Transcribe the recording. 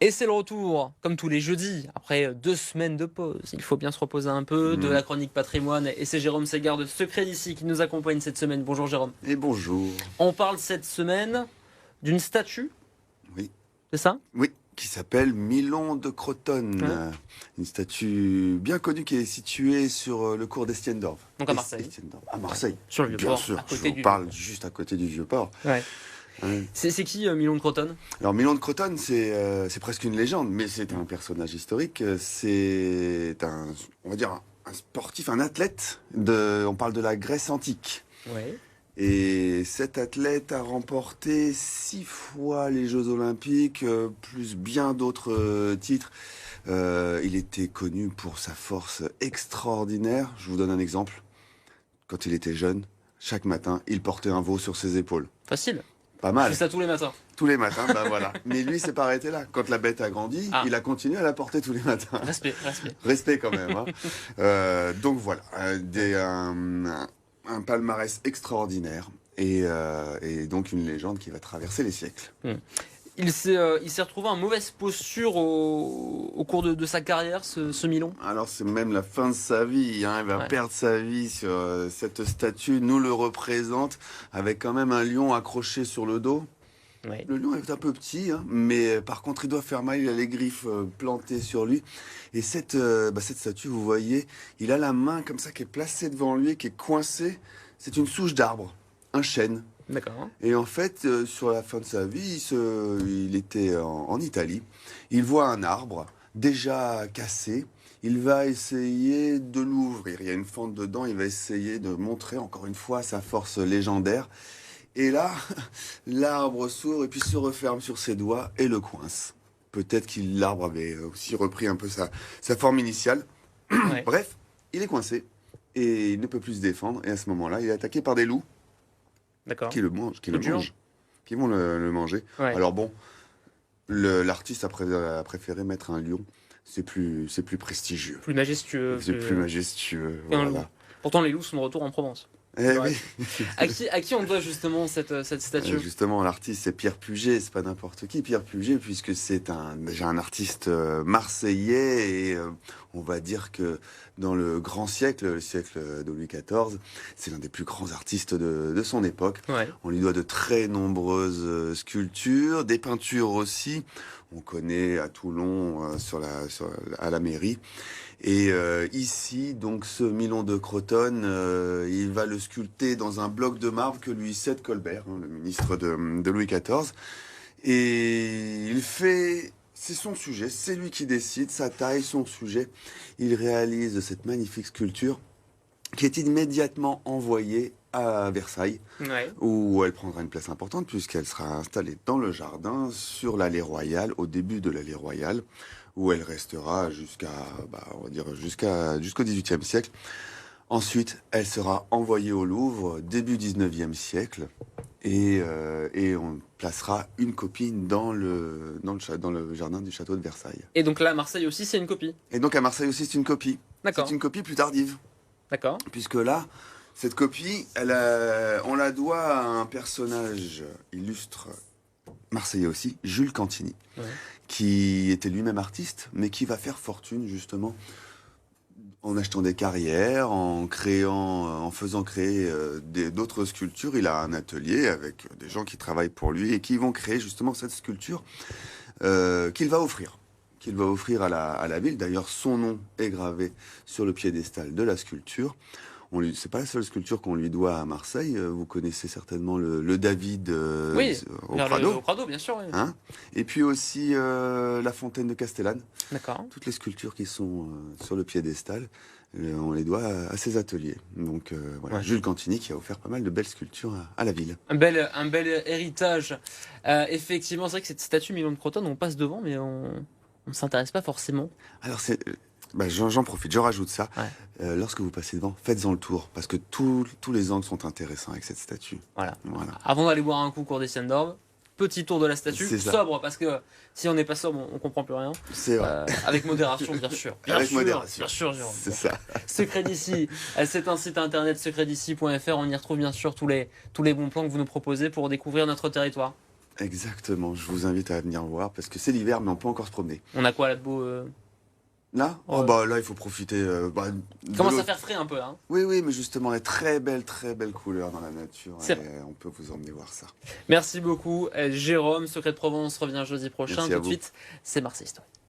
Et c'est le retour, comme tous les jeudis, après 2 semaines de pause. Il faut bien se reposer un peu de la chronique patrimoine. Et c'est Jérôme Ségard de Secret d'ici qui nous accompagne cette semaine. Bonjour Jérôme. Et bonjour. On parle cette semaine d'une statue, Oui, c'est ça? oui, qui s'appelle Milon de Crotone. Ouais. Une statue bien connue qui est située sur le cours d'Estiendorf. Donc à Marseille. Estiendorf. À Marseille. Sur le Bien Vieux-Port, sûr, à je côté vous du parle juste à côté du Vieux-Port. Ouais. Ouais. C'est qui Milon de Crotone? Alors Milon de Crotone, c'est presque une légende, mais c'est un personnage historique. C'est on va dire, un sportif, un athlète. On parle de la Grèce antique. Ouais. Et cet athlète a remporté 6 fois les Jeux Olympiques, plus bien d'autres titres. Il était connu pour sa force extraordinaire. Je vous donne un exemple. Quand il était jeune, chaque matin, il portait un veau sur ses épaules. Facile. Pas Je mal. fais ça tous les matins. Tous les matins, bah voilà. Mais lui, s'est pas arrêté là. Quand la bête a grandi, il a continué à la porter tous les matins. Respect, respect. Respect quand même. Hein. Donc voilà, un palmarès extraordinaire et donc une légende qui va traverser les siècles. Il s'est retrouvé en mauvaise posture au cours de sa carrière, ce Milon. Alors c'est même la fin de sa vie, hein. Il va perdre sa vie sur cette statue, nous le représente avec quand même un lion accroché sur le dos. Ouais. Le lion est un peu petit, hein, mais par contre il doit faire mal, il a les griffes plantées sur lui. Et cette statue, vous voyez, il a la main comme ça qui est placée devant lui, qui est coincée. C'est une souche d'arbre, un chêne. D'accord. Et en fait, sur la fin de sa vie, il était en Italie. Il voit un arbre déjà cassé. Il va essayer de l'ouvrir. Il y a une fente dedans. Il va essayer de montrer encore une fois sa force légendaire. Et là, l'arbre s'ouvre et puis se referme sur ses doigts et le coince. Peut-être que l'arbre avait aussi repris un peu sa forme initiale. Ouais. Bref, il est coincé et il ne peut plus se défendre. Et à ce moment-là, il est attaqué par des loups. D'accord. Qui vont le manger. Ouais. Alors bon, l'artiste a préféré mettre un lion. C'est plus prestigieux. Plus majestueux. C'est plus majestueux. Et un Voilà. loup. Pourtant, les loups sont de retour en Provence. Eh Ouais. oui. À qui on doit justement cette statue? Justement, l'artiste, c'est Pierre Puget, c'est pas n'importe qui. Pierre Puget, puisque c'est déjà un artiste marseillais, et on va dire que dans le grand siècle, le siècle de Louis XIV, c'est l'un des plus grands artistes de son époque. Ouais. On lui doit de très nombreuses sculptures, des peintures aussi. On connaît à Toulon, à la mairie. Et ici, donc, ce Milon de Crotone, il va le sculpter dans un bloc de marbre que lui cède Colbert, hein, le ministre de Louis XIV. Et c'est son sujet, c'est lui qui décide, sa taille, son sujet. Il réalise cette magnifique sculpture qui est immédiatement envoyée à Versailles, Ouais. où elle prendra une place importante puisqu'elle sera installée dans le jardin, sur l'allée royale, au début de l'allée royale, où elle restera jusqu'au XVIIIe siècle. Ensuite, elle sera envoyée au Louvre, début XIXe siècle, et on placera une copie dans le jardin du château de Versailles. Et donc là, à Marseille aussi, c'est une copie. Et donc à Marseille aussi, c'est une copie. D'accord. C'est une copie plus tardive. D'accord. Puisque là, cette copie, on la doit à un personnage illustre marseillais aussi, Jules Cantini, qui était lui-même artiste, mais qui va faire fortune justement en achetant des carrières, en faisant créer d'autres sculptures. Il a un atelier avec des gens qui travaillent pour lui et qui vont créer justement cette sculpture qu'il va offrir à la ville. D'ailleurs, son nom est gravé sur le piédestal de la sculpture. C'est pas la seule sculpture qu'on lui doit à Marseille. Vous connaissez certainement le David au Prado. Au Prado, bien sûr. Oui. Hein, et puis aussi la fontaine de Castellane. D'accord. Toutes les sculptures qui sont sur le piédestal, on les doit à ses ateliers. Donc voilà, Ouais. Jules Cantini qui a offert pas mal de belles sculptures à la ville. Un bel héritage. Effectivement, c'est vrai que cette statue Milon de Crotone, on passe devant, mais on ne s'intéresse pas forcément. Alors j'en profite, je rajoute ça. Ouais. Lorsque vous passez devant, faites-en le tour, parce que tous les angles sont intéressants avec cette statue. Voilà. Voilà. Avant d'aller boire un coup au cours d'Estiendorf, petit tour de la statue, C'est ça. sobre, parce que si on n'est pas sobre, on comprend plus rien. C'est vrai. Avec modération, bien sûr. Avec modération. Bien sûr, Jérôme. C'est ça. Secret d'ici, c'est un site internet secretd'ici.fr. On y retrouve bien sûr tous les bons plans que vous nous proposez pour découvrir notre territoire. Exactement, je vous invite à venir voir parce que c'est l'hiver, mais on peut encore se promener. On a quoi là de beau Là? Oh bah là, il faut profiter. Il commence à faire frais un peu, hein. Oui, oui, mais justement, les très belles couleurs dans la nature. C'est Et on peut vous emmener voir ça. Merci beaucoup, Jérôme. Secret de Provence revient jeudi prochain. Merci à Tout de vous. suite, c'est Marseille Story.